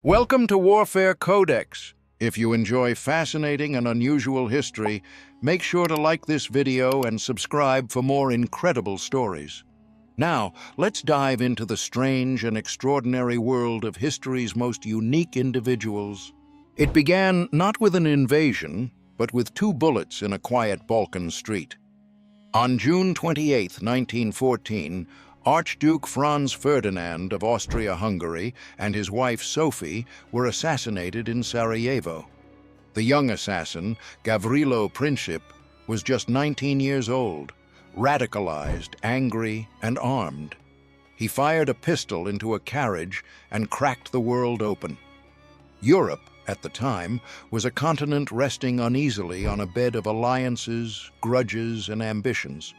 Welcome to Warfare Codex. If you enjoy fascinating and unusual history, make sure to like this video and subscribe for more incredible stories. Now, let's dive into the strange and extraordinary world of history's most unique individuals. It began not with an invasion, but with two bullets in a quiet Balkan street. On June 28, 1914, Archduke Franz Ferdinand of Austria-Hungary and his wife Sophie were assassinated in Sarajevo. The young assassin, Gavrilo Princip, was just 19 years old, radicalized, angry, and armed. He fired a pistol into a carriage and cracked the world open. Europe, at the time, was a continent resting uneasily on a bed of alliances, grudges, and ambitions.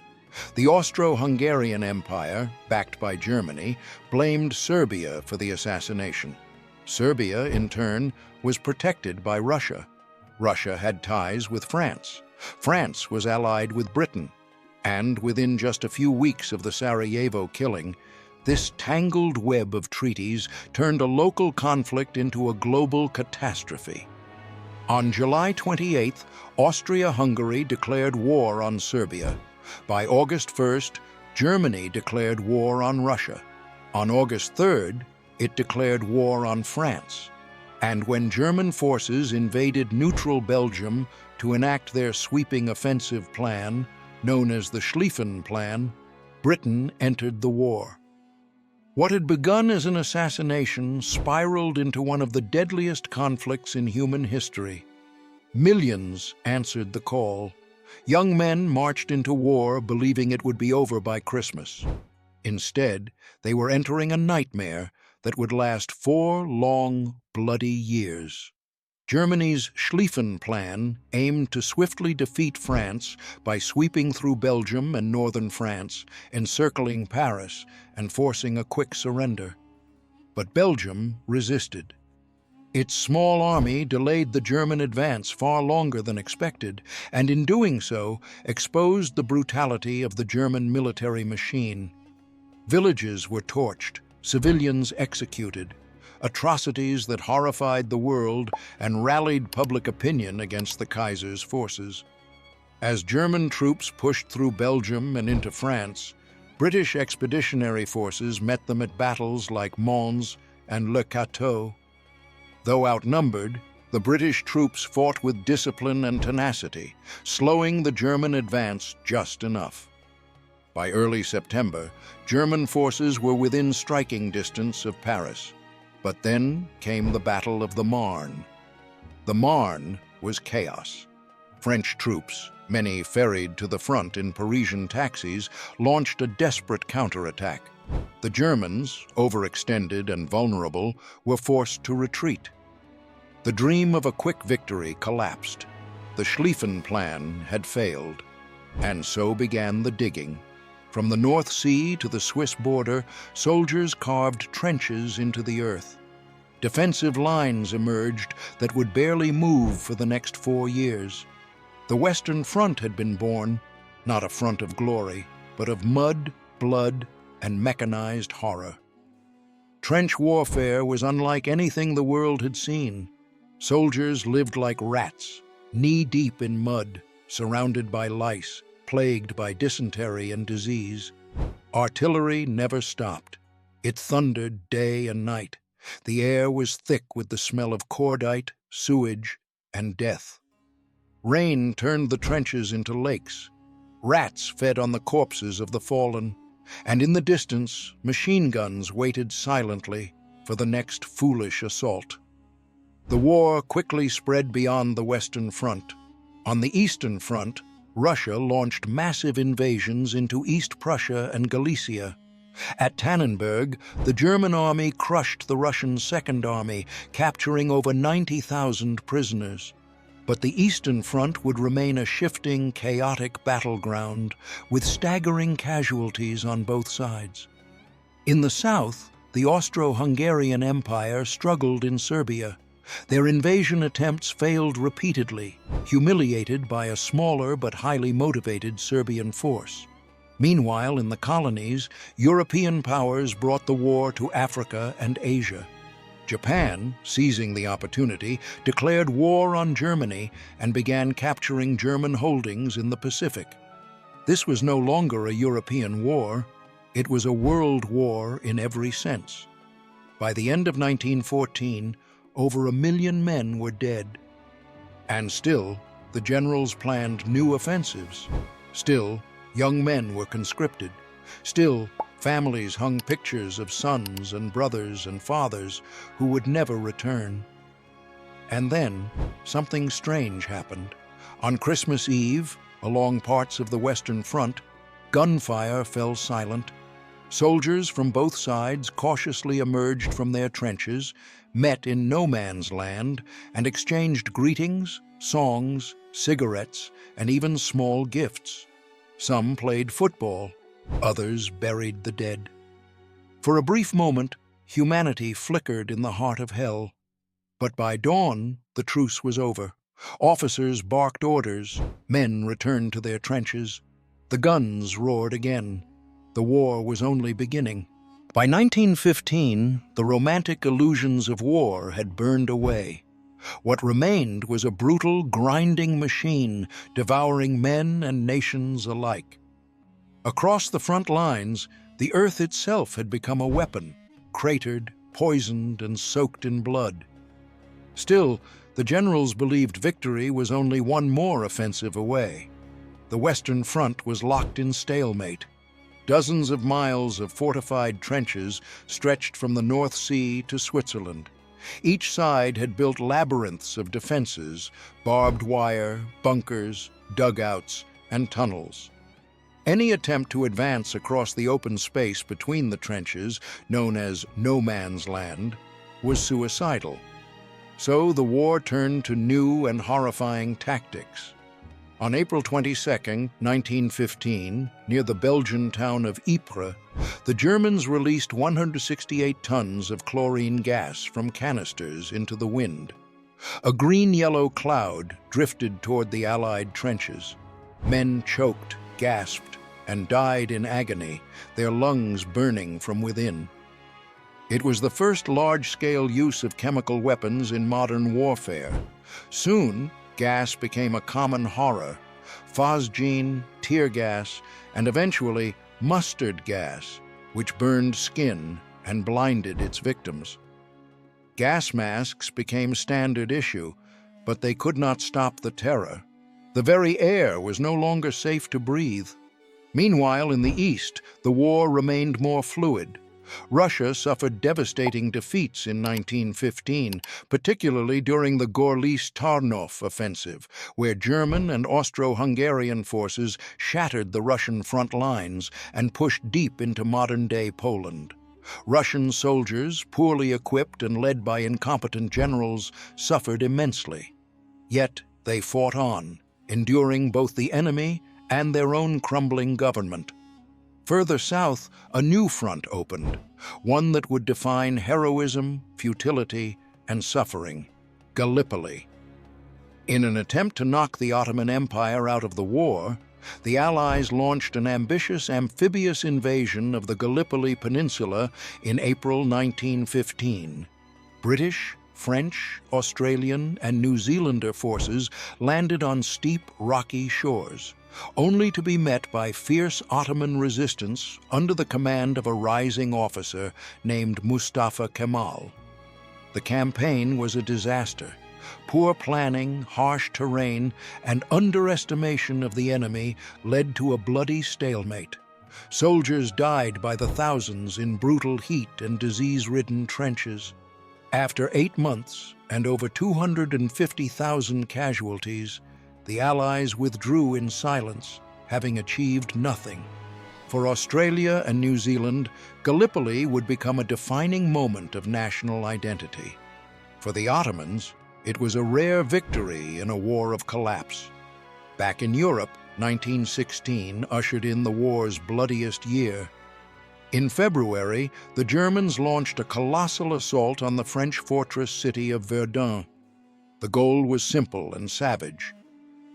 The Austro-Hungarian Empire, backed by Germany, blamed Serbia for the assassination. Serbia, in turn, was protected by Russia. Russia had ties with France. France was allied with Britain. And within just a few weeks of the Sarajevo killing, this tangled web of treaties turned a local conflict into a global catastrophe. On July 28th, Austria-Hungary declared war on Serbia. By August 1st, Germany declared war on Russia. On August 3rd, it declared war on France. And when German forces invaded neutral Belgium to enact their sweeping offensive plan, known as the Schlieffen Plan, Britain entered the war. What had begun as an assassination spiraled into one of the deadliest conflicts in human history. Millions answered the call. Young men marched into war believing it would be over by Christmas. Instead, they were entering a nightmare that would last 4 long, bloody years. Germany's Schlieffen Plan aimed to swiftly defeat France by sweeping through Belgium and northern France, encircling Paris and forcing a quick surrender. But Belgium resisted. Its small army delayed the German advance far longer than expected, and in doing so, exposed the brutality of the German military machine. Villages were torched, civilians executed, atrocities that horrified the world and rallied public opinion against the Kaiser's forces. As German troops pushed through Belgium and into France, British expeditionary forces met them at battles like Mons and Le Cateau. Though outnumbered, the British troops fought with discipline and tenacity, slowing the German advance just enough. By early September, German forces were within striking distance of Paris. But then came the Battle of the Marne. The Marne was chaos. French troops, many ferried to the front in Parisian taxis, launched a desperate counterattack. The Germans, overextended and vulnerable, were forced to retreat. The dream of a quick victory collapsed. The Schlieffen Plan had failed. And so began the digging. From the North Sea to the Swiss border, soldiers carved trenches into the earth. Defensive lines emerged that would barely move for the next 4 years. The Western Front had been born, not a front of glory, but of mud, blood, and mechanized horror. Trench warfare was unlike anything the world had seen. Soldiers lived like rats, knee-deep in mud, surrounded by lice, plagued by dysentery and disease. Artillery never stopped. It thundered day and night. The air was thick with the smell of cordite, sewage, and death. Rain turned the trenches into lakes. Rats fed on the corpses of the fallen. And in the distance, machine guns waited silently for the next foolish assault. The war quickly spread beyond the Western Front. On the Eastern Front, Russia launched massive invasions into East Prussia and Galicia. At Tannenberg, the German army crushed the Russian Second Army, capturing over 90,000 prisoners. But the Eastern Front would remain a shifting, chaotic battleground, with staggering casualties on both sides. In the south, the Austro-Hungarian Empire struggled in Serbia. Their invasion attempts failed repeatedly, humiliated by a smaller but highly motivated Serbian force. Meanwhile, in the colonies, European powers brought the war to Africa and Asia. Japan, seizing the opportunity, declared war on Germany and began capturing German holdings in the Pacific. This was no longer a European war, it was a world war in every sense. By the end of 1914, over 1 million men were dead. And still, the generals planned new offensives. Still, young men were conscripted. Still, families hung pictures of sons and brothers and fathers who would never return. And then, something strange happened. On Christmas Eve, along parts of the Western Front, gunfire fell silent. Soldiers from both sides cautiously emerged from their trenches, met in no man's land, and exchanged greetings, songs, cigarettes, and even small gifts. Some played football, others buried the dead. For a brief moment, humanity flickered in the heart of hell. But by dawn, the truce was over. Officers barked orders, men returned to their trenches. The guns roared again. The war was only beginning. By 1915, the romantic illusions of war had burned away. What remained was a brutal, grinding machine, devouring men and nations alike. Across the front lines, the earth itself had become a weapon, cratered, poisoned, and soaked in blood. Still, the generals believed victory was only one more offensive away. The Western Front was locked in stalemate. Dozens of miles of fortified trenches stretched from the North Sea to Switzerland. Each side had built labyrinths of defenses, barbed wire, bunkers, dugouts, and tunnels. Any attempt to advance across the open space between the trenches, known as no man's land, was suicidal. So the war turned to new and horrifying tactics. On April 22, 1915, near the Belgian town of Ypres, the Germans released 168 tons of chlorine gas from canisters into the wind. A green-yellow cloud drifted toward the Allied trenches. Men choked, gasped, and died in agony, their lungs burning from within. It was the first large-scale use of chemical weapons in modern warfare. Soon, gas became a common horror. Phosgene, tear gas, and eventually mustard gas, which burned skin and blinded its victims. Gas masks became standard issue, but they could not stop the terror. The very air was no longer safe to breathe. Meanwhile, in the east, the war remained more fluid. Russia suffered devastating defeats in 1915, particularly during the Gorlice-Tarnów offensive, where German and Austro-Hungarian forces shattered the Russian front lines and pushed deep into modern-day Poland. Russian soldiers, poorly equipped and led by incompetent generals, suffered immensely. Yet they fought on, enduring both the enemy and their own crumbling government. Further south, a new front opened, one that would define heroism, futility, and suffering: Gallipoli. In an attempt to knock the Ottoman Empire out of the war, the Allies launched an ambitious amphibious invasion of the Gallipoli Peninsula in April 1915. British, French, Australian, and New Zealander forces landed on steep, rocky shores, only to be met by fierce Ottoman resistance under the command of a rising officer named Mustafa Kemal. The campaign was a disaster. Poor planning, harsh terrain, and underestimation of the enemy led to a bloody stalemate. Soldiers died by the thousands in brutal heat and disease-ridden trenches. After 8 months and over 250,000 casualties, the Allies withdrew in silence, having achieved nothing. For Australia and New Zealand, Gallipoli would become a defining moment of national identity. For the Ottomans, it was a rare victory in a war of collapse. Back in Europe, 1916 ushered in the war's bloodiest year. In February, the Germans launched a colossal assault on the French fortress city of Verdun. The goal was simple and savage: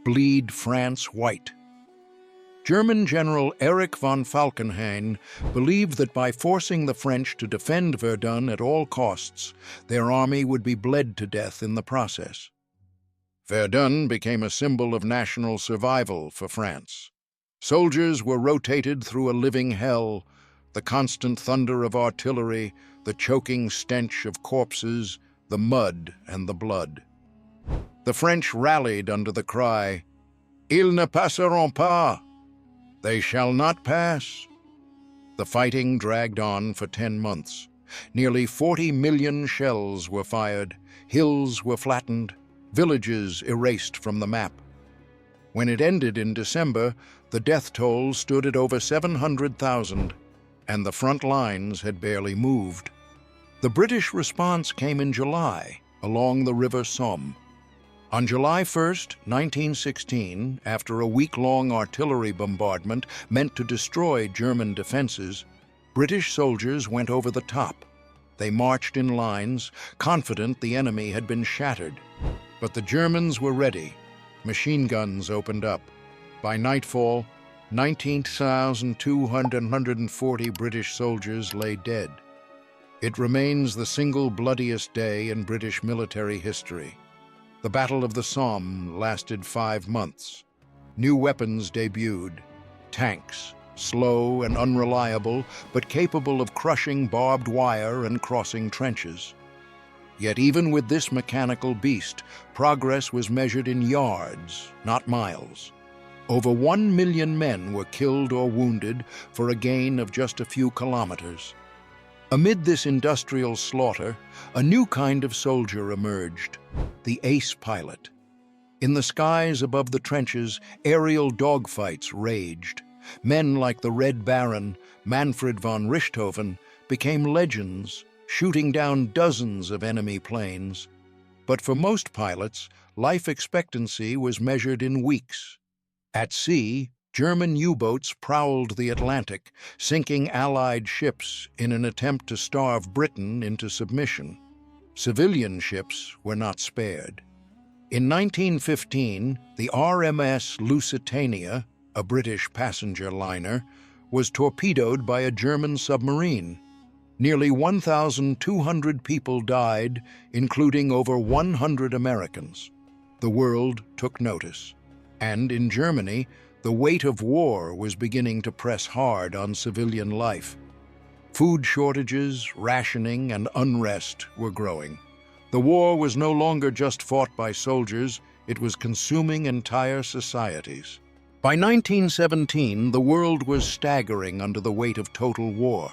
bleed France white. German General Erich von Falkenhayn believed that by forcing the French to defend Verdun at all costs, their army would be bled to death in the process. Verdun became a symbol of national survival for France. Soldiers were rotated through a living hell, the constant thunder of artillery, the choking stench of corpses, the mud and the blood. The French rallied under the cry, "Ils ne passeront pas!" They shall not pass. The fighting dragged on for 10 months. Nearly 40 million shells were fired, hills were flattened, villages erased from the map. When it ended in December, the death toll stood at over 700,000, and the front lines had barely moved. The British response came in July, along the River Somme. On July 1, 1916, after a week-long artillery bombardment meant to destroy German defenses, British soldiers went over the top. They marched in lines, confident the enemy had been shattered. But the Germans were ready. Machine guns opened up. By nightfall, 19,240 British soldiers lay dead. It remains the single bloodiest day in British military history. The Battle of the Somme lasted 5 months. New weapons debuted. Tanks, slow and unreliable, but capable of crushing barbed wire and crossing trenches. Yet even with this mechanical beast, progress was measured in yards, not miles. Over 1 million men were killed or wounded for a gain of just a few kilometers. Amid this industrial slaughter, a new kind of soldier emerged, the ace pilot. In the skies above the trenches, aerial dogfights raged. Men like the Red Baron, Manfred von Richthofen, became legends, shooting down dozens of enemy planes. But for most pilots, life expectancy was measured in weeks. At sea, German U-boats prowled the Atlantic, sinking Allied ships in an attempt to starve Britain into submission. Civilian ships were not spared. In 1915, the RMS Lusitania, a British passenger liner, was torpedoed by a German submarine. Nearly 1,200 people died, including over 100 Americans. The world took notice. And in Germany, the weight of war was beginning to press hard on civilian life. Food shortages, rationing, and unrest were growing. The war was no longer just fought by soldiers, it was consuming entire societies. By 1917, the world was staggering under the weight of total war.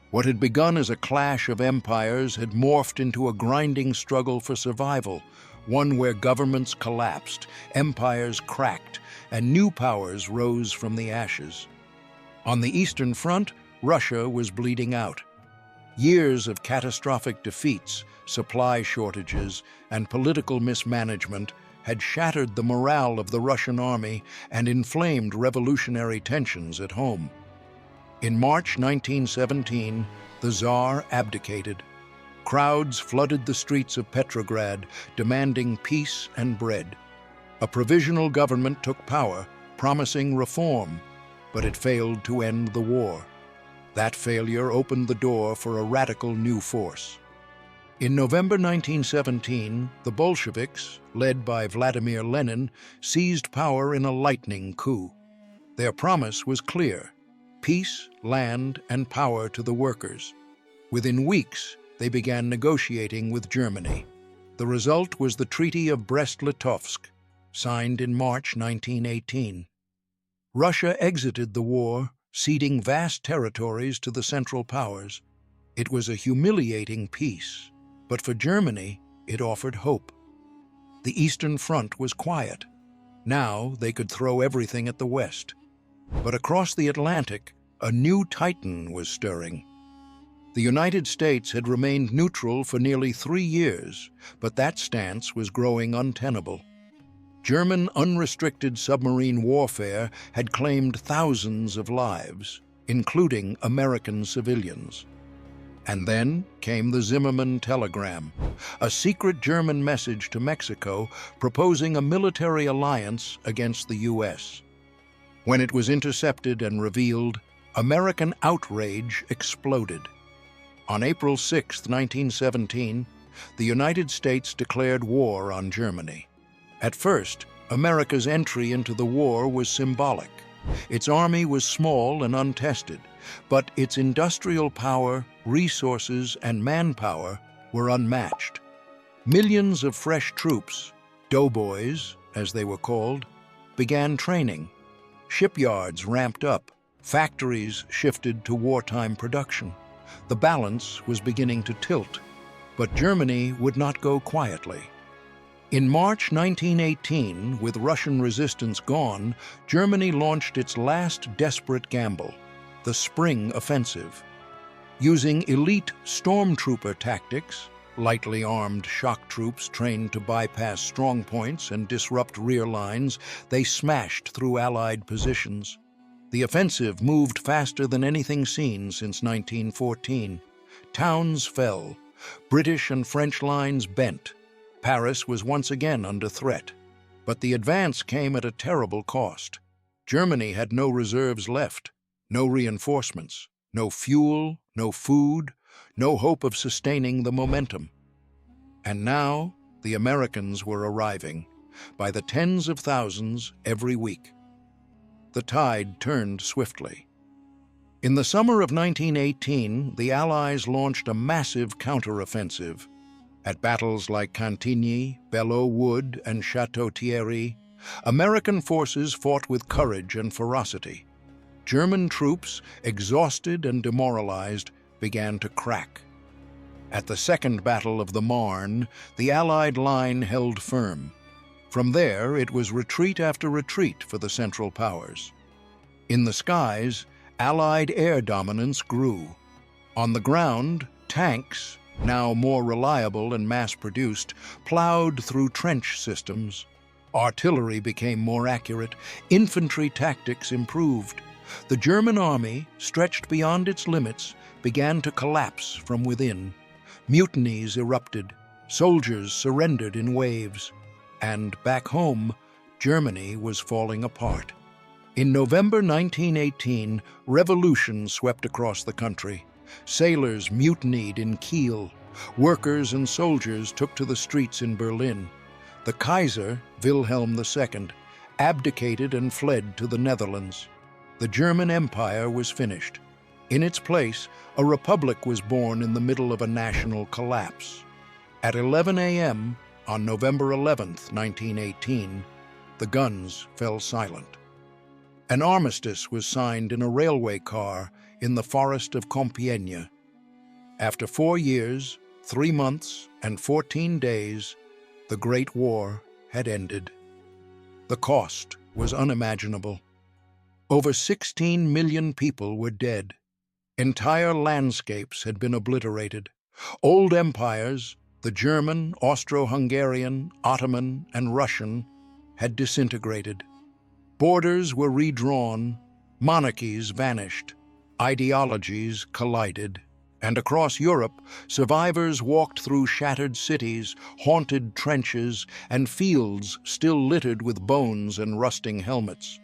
What had begun as a clash of empires had morphed into a grinding struggle for survival, one where governments collapsed, empires cracked, and new powers rose from the ashes. On the Eastern Front, Russia was bleeding out. Years of catastrophic defeats, supply shortages, and political mismanagement had shattered the morale of the Russian army and inflamed revolutionary tensions at home. In March 1917, the Tsar abdicated. Crowds flooded the streets of Petrograd, demanding peace and bread. A provisional government took power, promising reform, but it failed to end the war. That failure opened the door for a radical new force. In November 1917, the Bolsheviks, led by Vladimir Lenin, seized power in a lightning coup. Their promise was clear: peace, land, and power to the workers. Within weeks, they began negotiating with Germany. The result was the Treaty of Brest-Litovsk, signed in March 1918. Russia exited the war, ceding vast territories to the Central Powers. It was a humiliating peace, but for Germany, it offered hope. The Eastern Front was quiet. Now they could throw everything at the West. But across the Atlantic, a new titan was stirring. The United States had remained neutral for nearly 3 years, but that stance was growing untenable. German unrestricted submarine warfare had claimed thousands of lives, including American civilians. And then came the Zimmermann telegram, a secret German message to Mexico proposing a military alliance against the U.S. When it was intercepted and revealed, American outrage exploded. On April 6, 1917, the United States declared war on Germany. At first, America's entry into the war was symbolic. Its army was small and untested, but its industrial power, resources, and manpower were unmatched. Millions of fresh troops, doughboys, as they were called, began training. Shipyards ramped up, factories shifted to wartime production. The balance was beginning to tilt, but Germany would not go quietly. In March 1918, with Russian resistance gone, Germany launched its last desperate gamble, the Spring Offensive. Using elite stormtrooper tactics, lightly armed shock troops trained to bypass strong points and disrupt rear lines, they smashed through Allied positions. The offensive moved faster than anything seen since 1914. Towns fell. British and French lines bent. Paris was once again under threat. But the advance came at a terrible cost. Germany had no reserves left, no reinforcements, no fuel, no food, no hope of sustaining the momentum. And now the Americans were arriving, by the tens of thousands every week. The tide turned swiftly. In the summer of 1918, the Allies launched a massive counteroffensive. At battles like Cantigny, Belleau Wood, and Château-Thierry, American forces fought with courage and ferocity. German troops, exhausted and demoralized, began to crack. At the Second Battle of the Marne, the Allied line held firm. From there, it was retreat after retreat for the Central Powers. In the skies, Allied air dominance grew. On the ground, tanks, now more reliable and mass-produced, plowed through trench systems. Artillery became more accurate, infantry tactics improved. The German army, stretched beyond its limits, began to collapse from within. Mutinies erupted, soldiers surrendered in waves, and back home, Germany was falling apart. In November 1918, revolution swept across the country. Sailors mutinied in Kiel. Workers and soldiers took to the streets in Berlin. The Kaiser, Wilhelm II, abdicated and fled to the Netherlands. The German Empire was finished. In its place, a republic was born in the middle of a national collapse. At 11 a.m. on November 11, 1918, the guns fell silent. An armistice was signed in a railway car in the forest of Compiègne. After 4 years, 3 months, and 14 days, the Great War had ended. The cost was unimaginable. Over 16 million people were dead. Entire landscapes had been obliterated. Old empires, the German, Austro-Hungarian, Ottoman, and Russian, had disintegrated. Borders were redrawn, monarchies vanished, ideologies collided, and across Europe, survivors walked through shattered cities, haunted trenches, and fields still littered with bones and rusting helmets.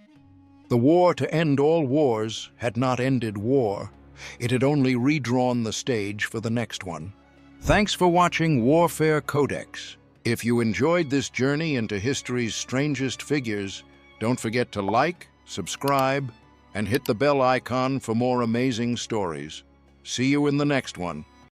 The war to end all wars had not ended war. It had only redrawn the stage for the next one. Thanks for watching Warfare Codex. If you enjoyed this journey into history's strangest figures, don't forget to like, subscribe, and hit the bell icon for more amazing stories. See you in the next one.